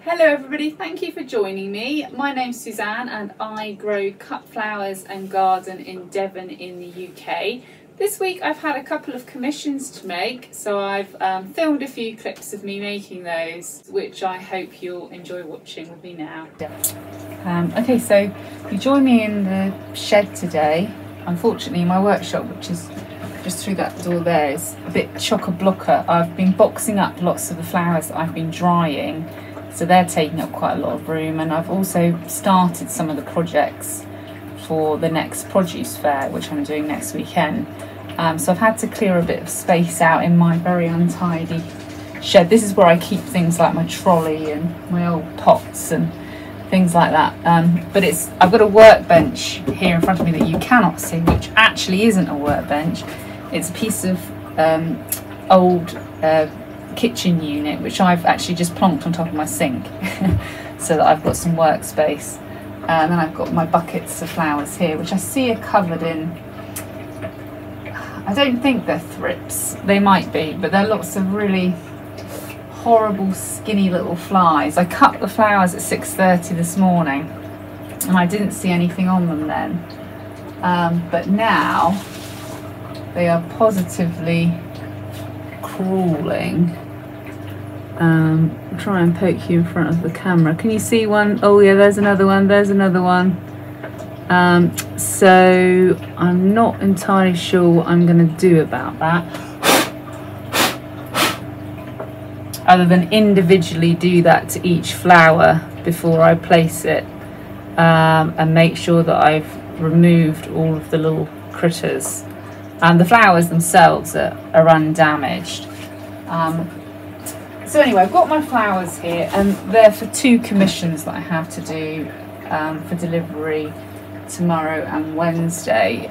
Hello everybody, thank you for joining me. My name's Suzanne and I grow cut flowers and garden in Devon in the UK. This week I've had a couple of commissions to make, so I've filmed a few clips of me making those, which I hope you'll enjoy watching with me now. Okay, so you join me in the shed today. Unfortunately my workshop, which is just through that door there, is a bit chock-a-blocker. I've been boxing up lots of the flowers that I've been drying, so they're taking up quite a lot of room, and I've also started some of the projects for the next produce fair, which I'm doing next weekend. So I've had to clear a bit of space out in my very untidy shed. This is where I keep things like my trolley and my old pots and things like that. But I've got a workbench here in front of me that you cannot see, which actually isn't a workbench. It's a piece of old kitchen unit which I've actually just plonked on top of my sink so that I've got some workspace. And then I've got my buckets of flowers here, which I see are covered in, I don't think they're thrips, they might be, but they're lots of really horrible skinny little flies. I cut the flowers at 6:30 this morning and I didn't see anything on them then, but now they are positively crawling. I'll try and poke you in front of the camera. Can you see one? Oh yeah, there's another one, there's another one. So I'm not entirely sure what I'm going to do about that, other than individually do that to each flower before I place it, and make sure that I've removed all of the little critters. And the flowers themselves are undamaged. So anyway, I've got my flowers here, and they're for two commissions that I have to do for delivery tomorrow and Wednesday.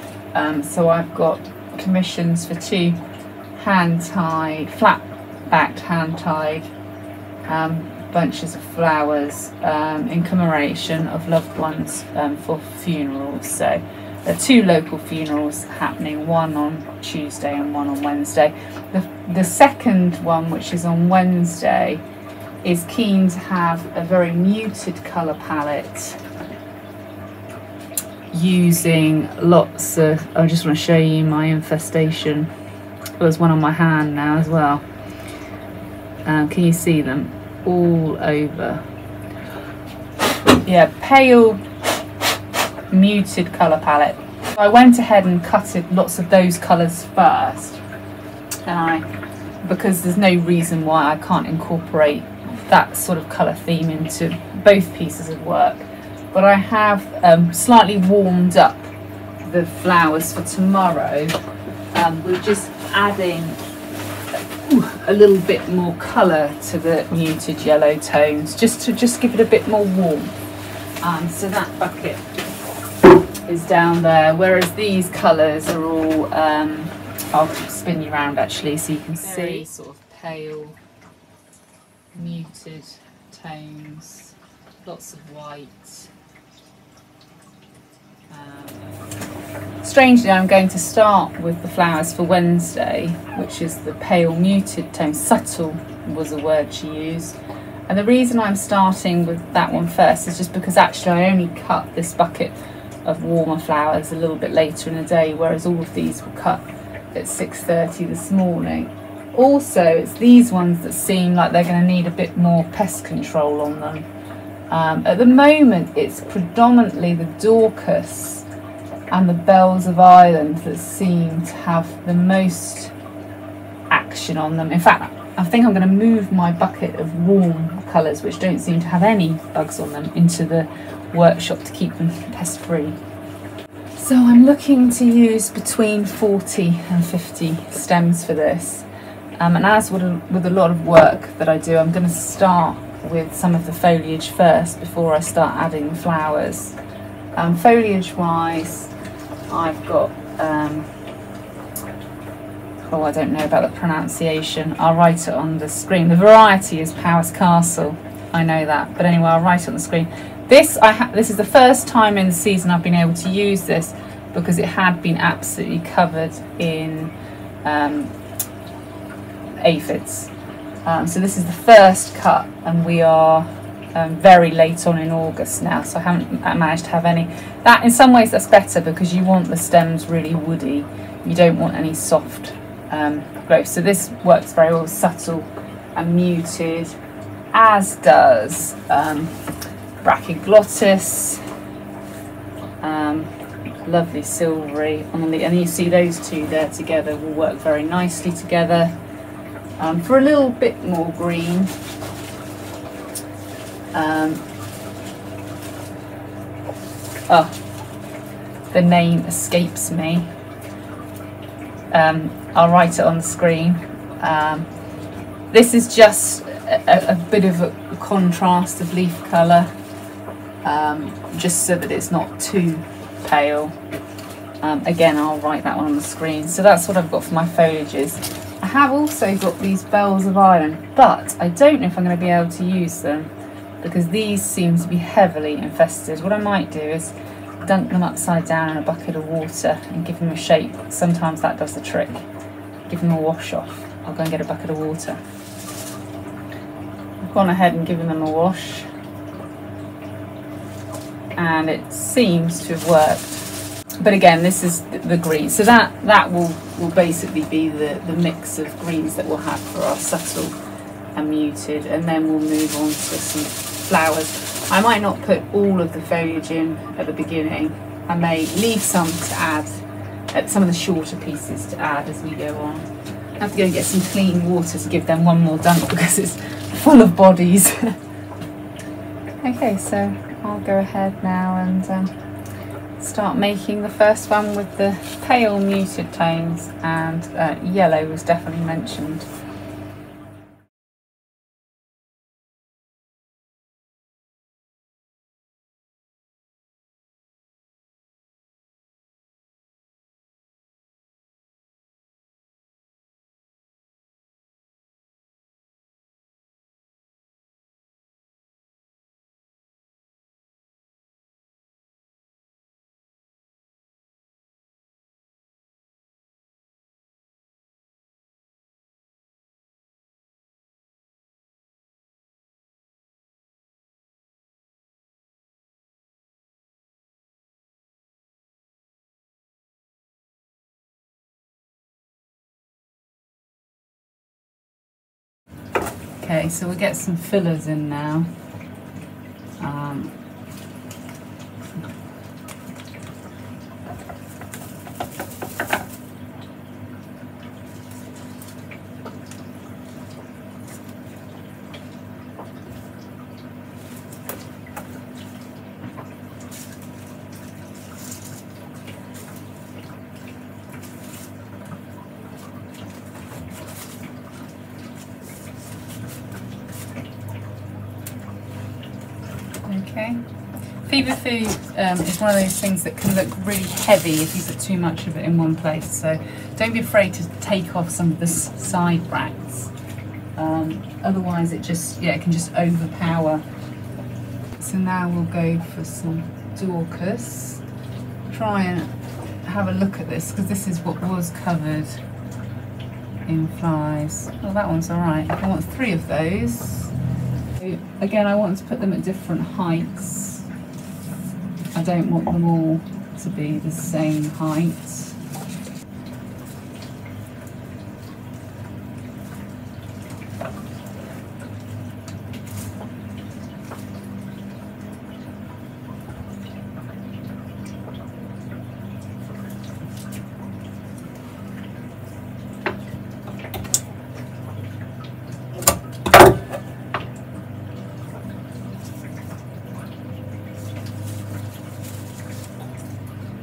So I've got commissions for two hand-tied, flat-backed hand-tied bunches of flowers in commemoration of loved ones for funerals. So there are two local funerals happening, one on Tuesday and one on Wednesday. The second one, which is on Wednesday, is keen to have a very muted colour palette using lots of, I just want to show you my infestation. There's one on my hand now as well. Can you see them? All over. Yeah, pale muted colour palette. I went ahead and cutted lots of those colours first, and because there's no reason why I can't incorporate that sort of colour theme into both pieces of work. But I have slightly warmed up the flowers for tomorrow. We're just adding a little bit more colour to the muted yellow tones, just to give it a bit more warmth. So that bucket is down there, whereas these colours are all, I'll spin you around actually so you can see, sort of pale, muted tones, lots of white. Strangely, I'm going to start with the flowers for Wednesday, which is the pale muted tone. Subtle was a word she used. And the reason I'm starting with that one first is just because actually I only cut this bucket of warmer flowers a little bit later in the day, whereas all of these were cut at 6:30 this morning. Also, it's these ones that seem like they're going to need a bit more pest control on them. At the moment, it's predominantly the Dorcas and the Bells of Ireland that seem to have the most action on them. In fact, I think I'm going to move my bucket of warm colours, which don't seem to have any bugs on them, into the workshop to keep them pest free. So I'm looking to use between 40 and 50 stems for this, and as with a lot of work that I do, I'm going to start with some of the foliage first before I start adding the flowers. Foliage wise, I've got oh, I don't know about the pronunciation, I'll write it on the screen. The variety is Powers Castle, I know that, but anyway, I'll write it on the screen. This is the first time in the season I've been able to use this, because it had been absolutely covered in aphids. So this is the first cut, and we are very late on in August now, so I haven't managed to have any. That in some ways that's better, because you want the stems really woody. You don't want any soft growth. So this works very well, subtle and muted, as does Brachioglottis. Lovely silvery on the, and you see those two there together will work very nicely together. For a little bit more green, the name escapes me. I'll write it on the screen. This is just a bit of a contrast of leaf colour, just so that it's not too pale. Again, I'll write that one on the screen. So that's what I've got for my foliages. I have also got these bells of Ireland, but I don't know if I'm going to be able to use them because these seem to be heavily infested. What I might do is dunk them upside down in a bucket of water and give them a shake. Sometimes that does the trick. Give them a wash off. I'll go and get a bucket of water. I've gone ahead and given them a wash, and it seems to have worked. But again, this is the green, so that will basically be the mix of greens that we'll have for our subtle and muted, and then we'll move on to some flowers. I might not put all of the foliage in at the beginning. I may leave some to add, some of the shorter pieces to add as we go on. I have to go and get some clean water to give them one more dunk because it's full of bodies. Okay, so I'll go ahead now and start making the first one with the pale muted tones, and yellow was definitely mentioned. Okay, so we'll get some fillers in now. Okay. Feverfew is one of those things that can look really heavy if you put too much of it in one place, so don't be afraid to take off some of the side bracts. Otherwise it just, it can just overpower. So now we'll go for some Dorcas. Try and have a look at this, because this is what was covered in flies. Well, that one's alright. I want 3 of those. Again, I want to put them at different heights. I don't want them all to be the same height.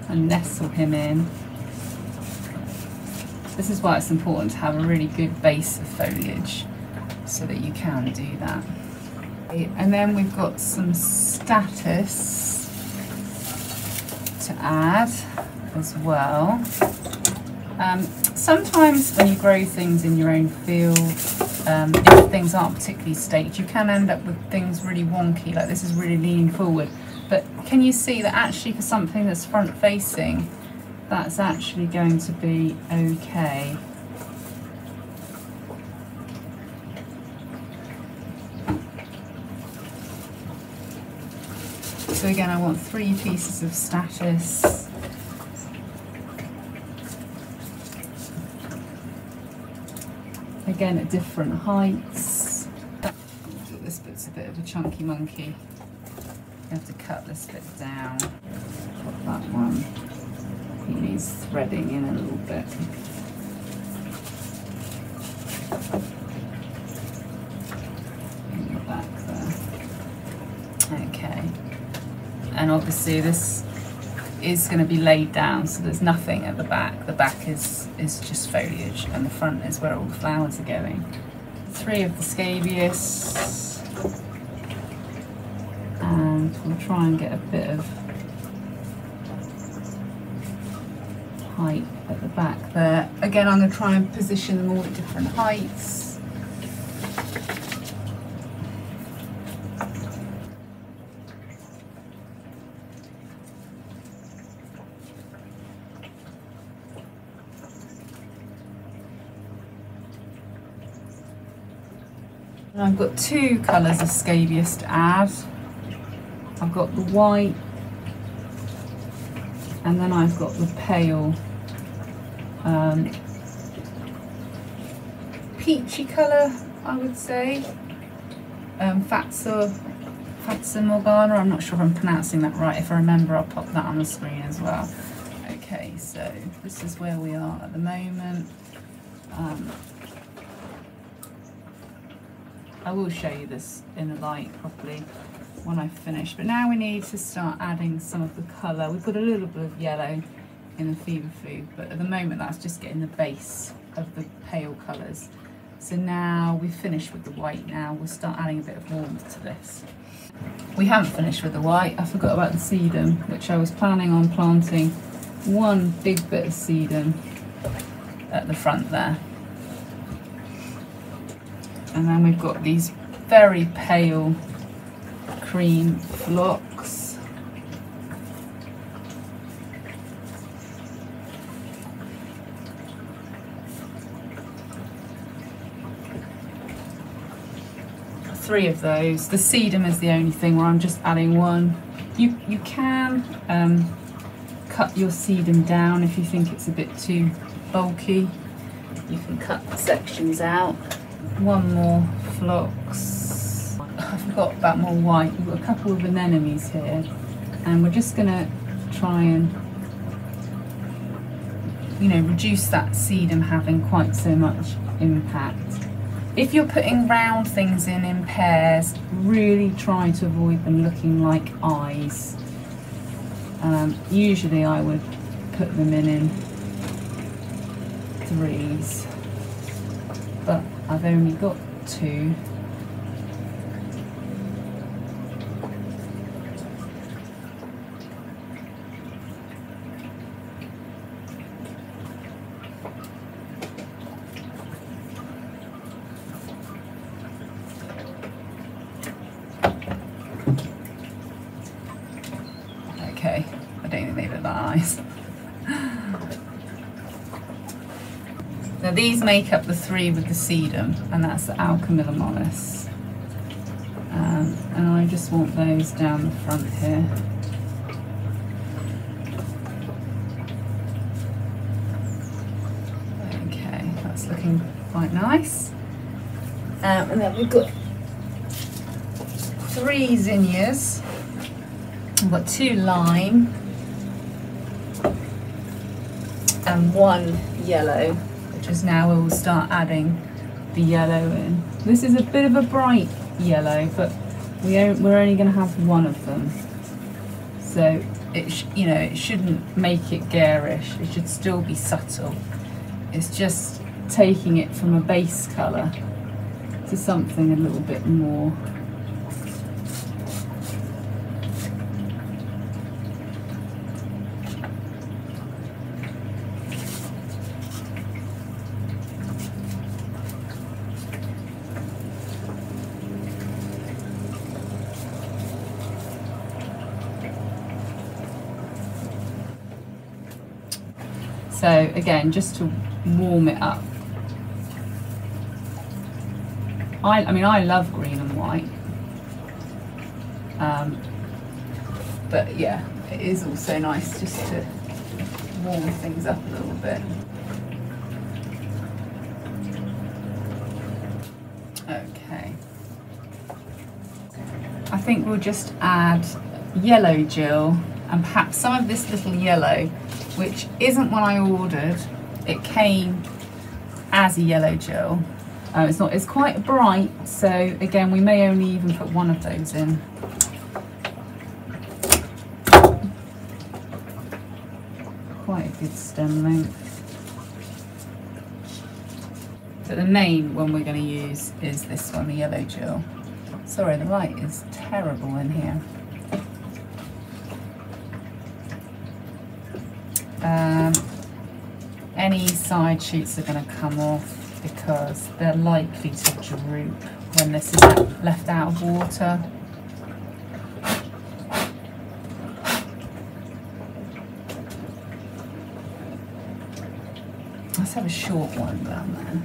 And nestle him in. This is why it's important to have a really good base of foliage so that you can do that. And then we've got some statice to add as well. Sometimes when you grow things in your own field, if things aren't particularly staked, you can end up with things really wonky, like this is really leaning forward. But can you see that actually for something that's front facing, that's actually going to be okay. So again, I want 3 pieces of statice. Again, at different heights. This bit's a bit of a chunky monkey. You have to cut this bit down. Got that one. He needs threading in a little bit. In the back there. Okay. And obviously this is going to be laid down, so there's nothing at the back. The back is just foliage, and the front is where all the flowers are going. 3 of the scabious, and we'll try and get a bit of height at the back there. Again, I'm going to try and position them all at different heights. And I've got 2 colours of scabious to add. I've got the white, and then I've got the pale peachy colour, I would say. Fatsa Morgana, I'm not sure if I'm pronouncing that right. If I remember, I'll pop that on the screen as well. Okay, so this is where we are at the moment. I will show you this in the light properly when I finish, but now we need to start adding some of the colour. We've got a little bit of yellow in the fever food, but at the moment that's just getting the base of the pale colours. So now we've finished with the white. Now we'll start adding a bit of warmth to this. We haven't finished with the white. I forgot about the sedum, which I was planning on planting 1 big bit of sedum at the front there. And then we've got these very pale cream phlox. Three of those. The sedum is the only thing where I'm just adding 1. You can cut your sedum down if you think it's a bit too bulky. You can cut sections out. 1 more phlox. I forgot about more white. We've got a couple of anemones here, and we're just going to try and, you know, reduce that sedum having quite so much impact. If you're putting round things in pairs, really try to avoid them looking like eyes. Usually I would put them in 3s, but I've only got 2. Okay, I don't think they look like eyes. Now these make up the 3 with the sedum, and that's the Alchemilomonas. And I just want those down the front here. Okay, that's looking quite nice. And then we've got 3 zinnias. We've got 2 lime and 1 yellow, which is now where we'll start adding the yellow in. This is a bit of a bright yellow, but we're only going to have 1 of them, so it shouldn't make it garish. It should still be subtle. It's just taking it from a base colour to something a little bit more. So again, just to warm it up. I mean, I love green and white. But yeah, it is also nice just to warm things up a little bit. Okay. I think we'll just add yellow gel and perhaps some of this little yellow, which isn't what I ordered. It came as a yellow gel. It's quite bright, so again we may only even put one of those in. Quite a good stem length. But the main one we're going to use is this one, the yellow gel. Sorry, the light is terrible in here. Any side shoots are going to come off because they're likely to droop when this is left out of water. Let's have a short one down there.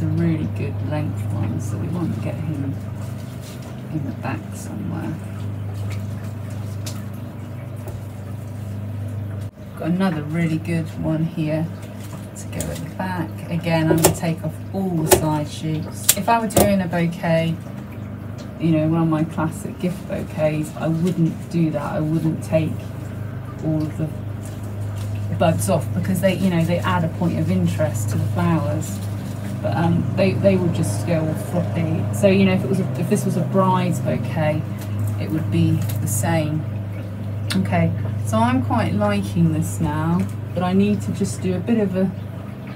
A really good length one, so we want to get him in the back somewhere. Got another really good one here to go at the back. Again, I'm going to take off all the side shoots. If I were doing a bouquet, you know, one of my classic gift bouquets, I wouldn't do that. I wouldn't take all of the buds off because they, you know, they add a point of interest to the flowers. But they would just go all floppy. So you know, if this was a bride's bouquet, it would be the same. Okay, so I'm quite liking this now, but I need to just do a bit of a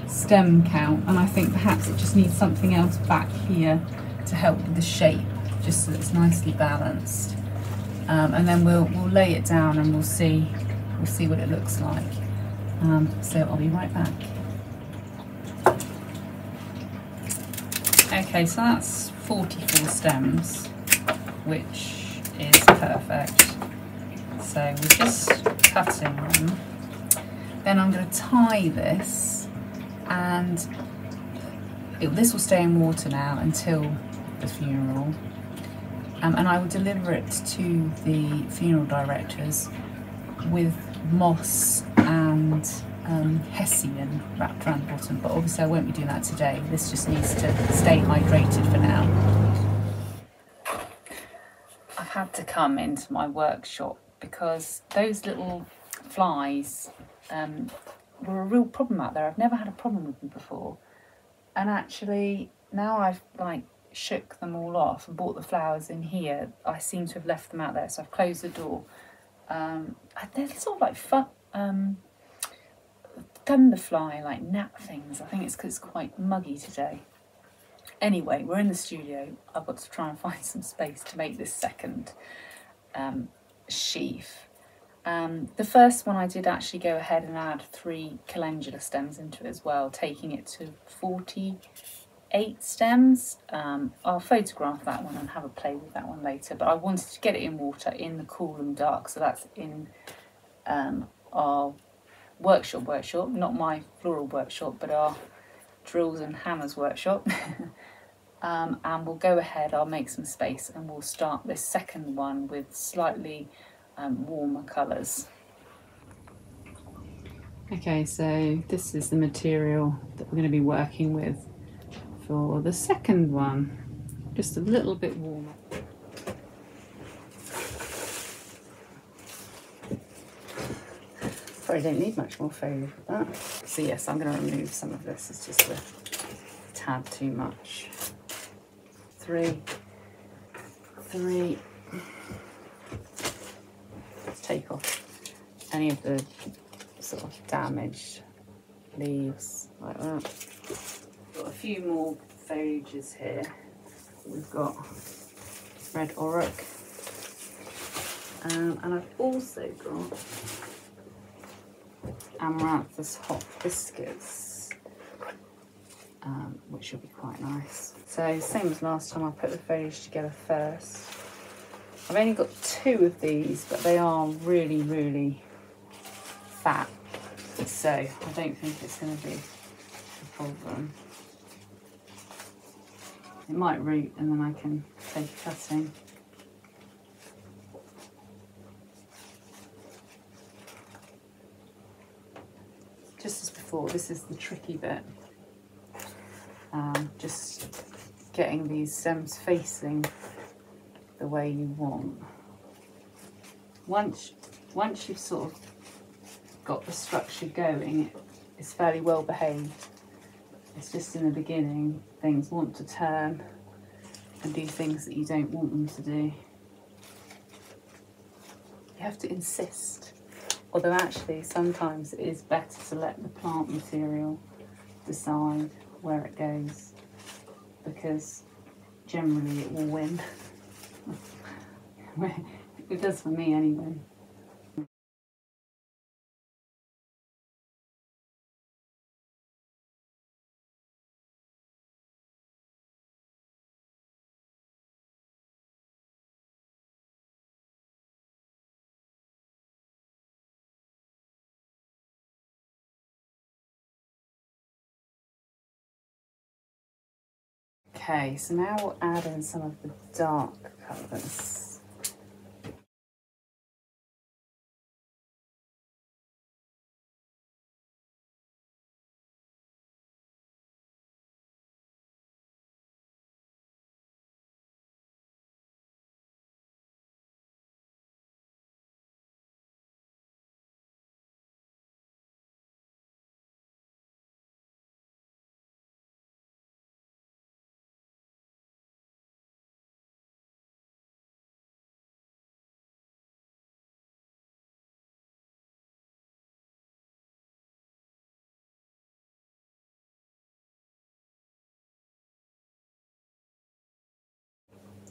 stem count, and I think perhaps it just needs something else back here to help with the shape, just so it's nicely balanced. And then we'll lay it down and we'll see what it looks like. So I'll be right back. Okay, so that's 44 stems, which is perfect. So we're just cutting them. Then I'm going to tie this, and this will stay in water now until the funeral. And I will deliver it to the funeral directors with moss and hessian wrapped around the bottom, but obviously I won't be doing that today. This just needs to stay hydrated for now. I've had to come into my workshop because those little flies were a real problem out there. I've never had a problem with them before, and actually now I've like shook them all off and brought the flowers in here, I seem to have left them out there, so I've closed the door. They're sort of like thunderfly, like gnat things. I think it's because it's quite muggy today. Anyway, we're in the studio. I've got to try and find some space to make this second sheaf. The first one I did actually go ahead and add 3 calendula stems into it as well, taking it to 48 stems. I'll photograph that one and have a play with that one later, but I wanted to get it in water in the cool and dark, so that's in our workshop, not my floral workshop, but our drills and hammers workshop. And we'll go ahead, I'll make some space and we'll start this second one with slightly warmer colours. Okay, so this is the material that we're going to be working with for the second one, just a little bit warmer. Probably don't need much more foliage with that. So yes, I'm going to remove some of this, it's just a tad too much. 3. Let's take off any of the sort of damaged leaves like that. Got a few more foliages here. We've got red auroch, and I've also got amaranthus hot biscuits, which will be quite nice. So same as last time, I put the foliage together first. I've only got 2 of these, but they are really, really fat, so I don't think it's going to be a problem. It might root and then I can take a cutting. Just as before, this is the tricky bit. Just getting these stems facing the way you want. Once you've sort of got the structure going, it's fairly well behaved. It's just in the beginning, things want to turn and do things that you don't want them to do. You have to insist. Although actually sometimes it is better to let the plant material decide where it goes, because generally it will win. It does for me anyway. Okay, so now we'll add in some of the dark colours.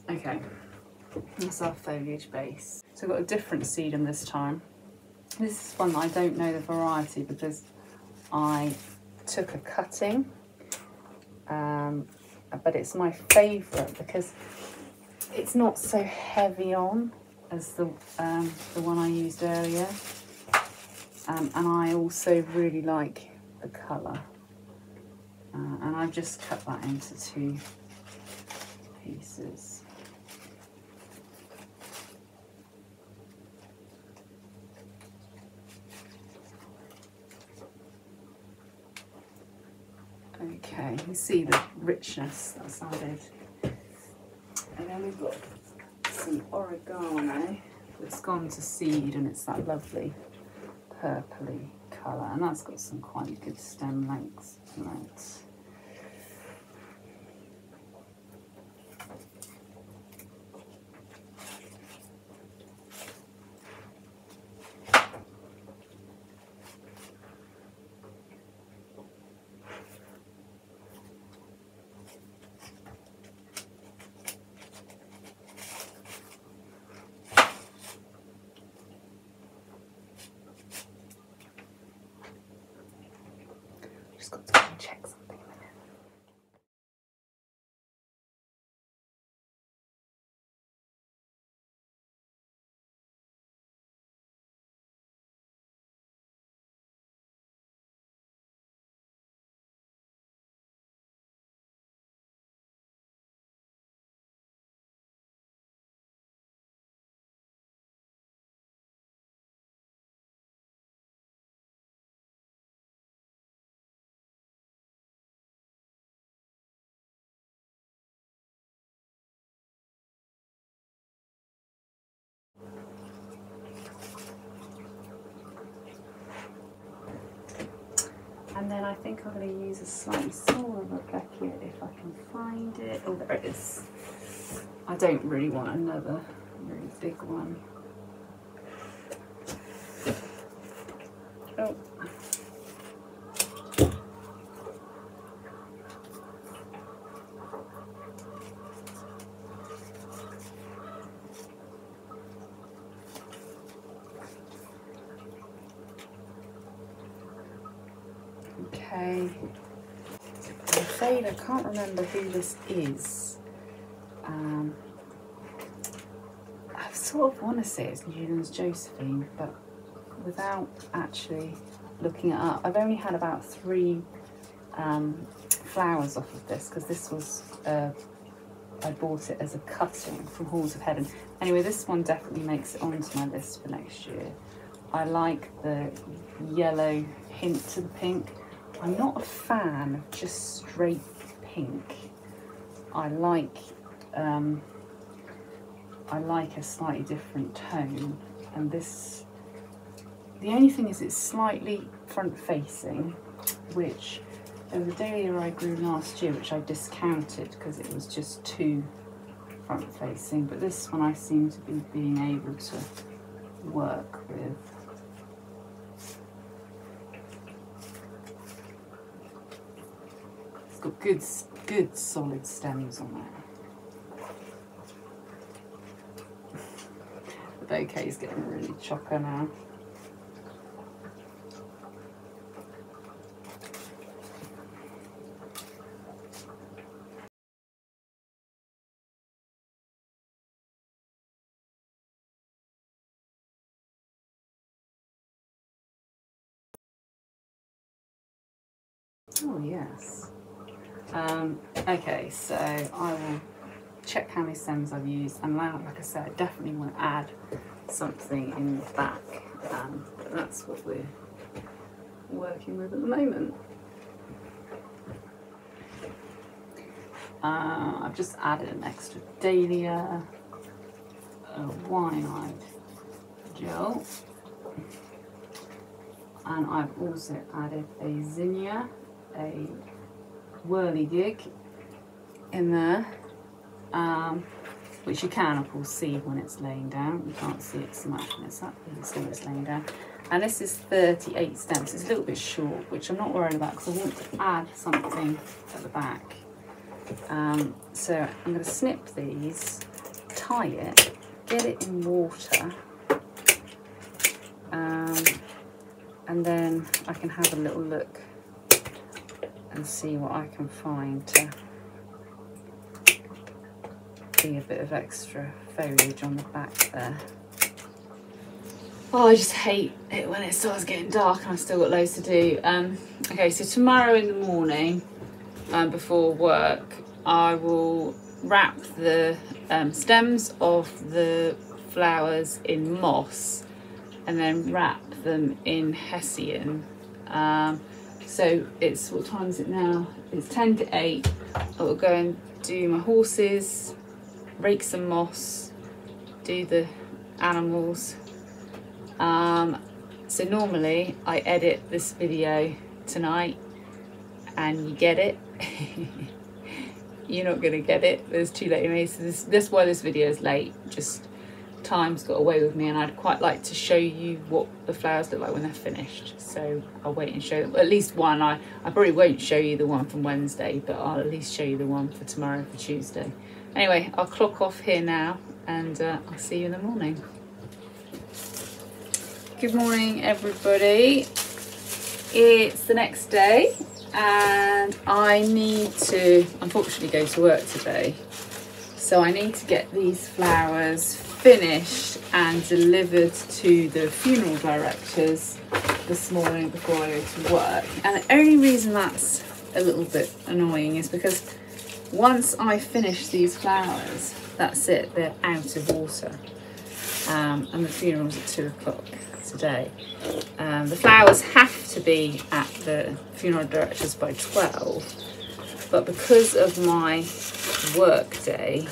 Okay, that's our foliage base. So I've got a different sedum this time. This is one that I don't know the variety because I took a cutting, but it's my favourite because it's not so heavy on as the one I used earlier, and I also really like the colour, and I've just cut that into 2 pieces. Okay, you see the richness that's added. And then we've got some oregano that's gone to seed, and it's that lovely purpley colour, and that's got some quite good stem lengths on it. Just got to go and check something a minute. And then I think I'm going to use a slightly smaller Bouquet if I can find it. Oh, there it is. I don't really want another really big one. Oh. Okay, I'm afraid I can't remember who this is. I sort of want to say it's Newland's Josephine, but without actually looking it up. I've only had about 3 flowers off of this, because this was I bought it as a cutting from Halls of Heaven. Anyway, this one definitely makes it onto my list for next year. I like the yellow hint to the pink. I'm not a fan of just straight pink. I like a slightly different tone, and this, the only thing is it's slightly front facing, which there was a dahlia I grew last year which I discounted because it was just too front facing, but this one I seem to be being able to work with. It's got good solid stems on it. The bouquet is getting really chocker now. Oh yes. Okay, so I will check how many stems I've used, and now, like I said, I definitely want to add something in the back, but that's what we're working with at the moment. I've just added an extra dahlia, a wine-eyed gel, and I've also added a zinnia, a whirligig in there, which you can of course see when it's laying down. You can't see it so much when it's up, you can see when it's laying down. And this is 38 stems. It's a little bit short, which I'm not worried about because I want to add something at the back. So I'm going to snip these, tie it, get it in water, and then I can have a little look and see what I can find to be a bit of extra foliage on the back there. Oh, I just hate it when it starts getting dark and I've still got loads to do. Okay, so tomorrow in the morning, before work, I will wrap the stems of the flowers in moss and then wrap them in hessian. So it's, what time is it now? It's 10 to 8. I will go and do my horses, rake some moss, do the animals. So normally I edit this video tonight and you get it. You're not gonna get it, it's too late anyway, so that's why this video is late. Just time's got away with me, and I'd quite like to show you what the flowers look like when they're finished. So I'll wait and show them, at least one. I probably won't show you the one from Wednesday, but I'll at least show you the one for tomorrow, for Tuesday. Anyway, I'll clock off here now, and I'll see you in the morning. Good morning, everybody. It's the next day, and I need to unfortunately go to work today. So I need to get these flowers finished and delivered to the funeral directors this morning before I go to work. And the only reason that's a little bit annoying is because once I finish these flowers, that's it, they're out of water. And the funeral's at 2 o'clock today. The flowers have to be at the funeral directors by 12, but because of my work day,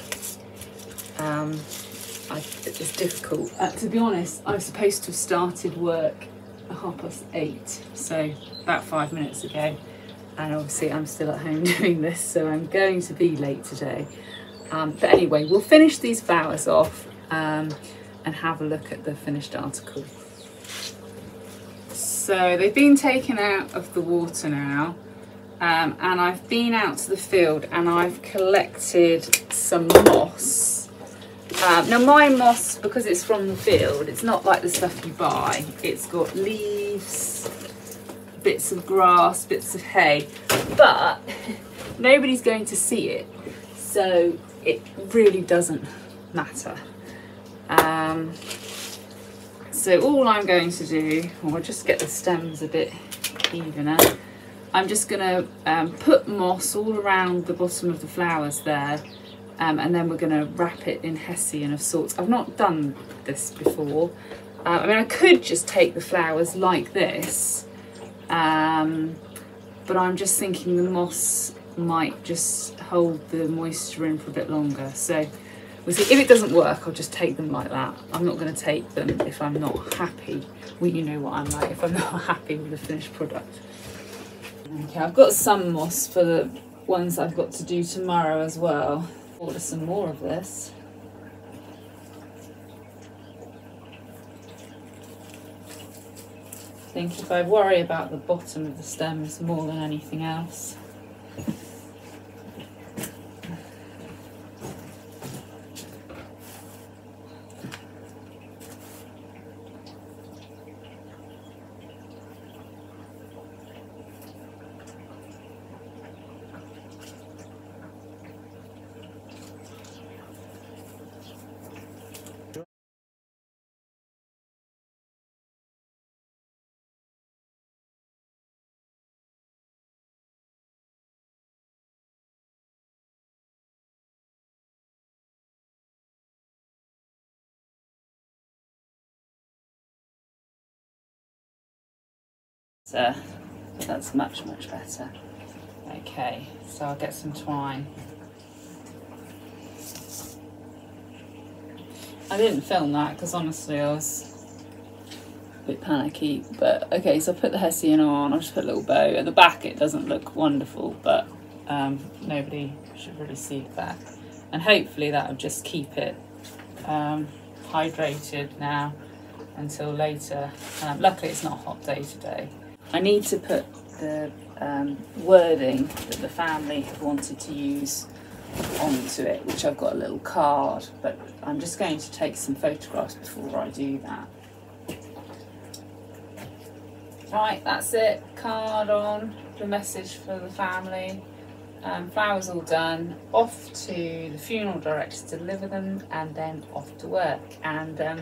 it's difficult. To be honest, I was supposed to have started work at 8:30, so about 5 minutes ago, and obviously I'm still at home doing this, so I'm going to be late today. But anyway, we'll finish these flowers off and have a look at the finished article. So they've been taken out of the water now, and I've been out to the field and I've collected some moss. Now my moss, because it's from the field, it's not like the stuff you buy. It's got leaves, bits of grass, bits of hay, but nobody's going to see it, so it really doesn't matter. So all I'm going to do, I'll just get the stems a bit evener. I'm just going to put moss all around the bottom of the flowers there, and then we're going to wrap it in hessian of sorts. I've not done this before. I mean, I could just take the flowers like this, but I'm just thinking the moss might just hold the moisture in for a bit longer. So we'll see. If it doesn't work, I'll just take them like that. I'm not going to take them if I'm not happy. Well, you know what I'm like, if I'm not happy with the finished product. Okay, I've got some moss for the ones I've got to do tomorrow as well. Order some more of this. I think if I worry about the bottom of the stems more than anything else. So that's much better. Okay, so I'll get some twine. I didn't film that because honestly I was a bit panicky, but okay, so I put the hessian on. I'll just put a little bow. At the back it doesn't look wonderful, but nobody should really see the back. And hopefully that will just keep it hydrated now until later. Luckily it's not a hot day today. I need to put the wording that the family have wanted to use onto it, which I've got a little card, but I'm just going to take some photographs before I do that. Right, that's it. Card on, the message for the family. Flowers all done. Off to the funeral director to deliver them, and then off to work. And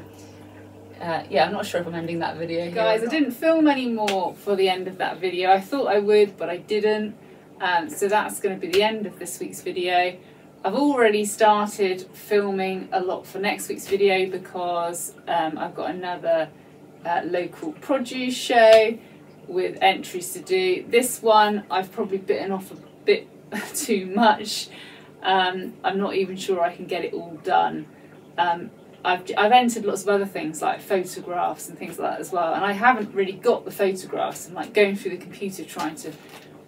yeah, I'm not sure if I'm ending that video. Guys, I didn't film any more for the end of that video. I thought I would, but I didn't. So that's going to be the end of this week's video. I've already started filming a lot for next week's video because I've got another local produce show with entries to do. This one I've probably bitten off a bit too much. I'm not even sure I can get it all done. I've entered lots of other things like photographs and things like that as well, and I haven't really got the photographs. I'm like going through the computer trying to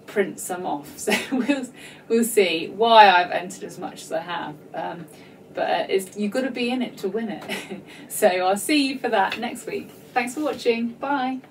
print some off, so we'll see why I've entered as much as I have, but you've got to be in it to win it. So I'll see you for that next week. Thanks for watching. Bye.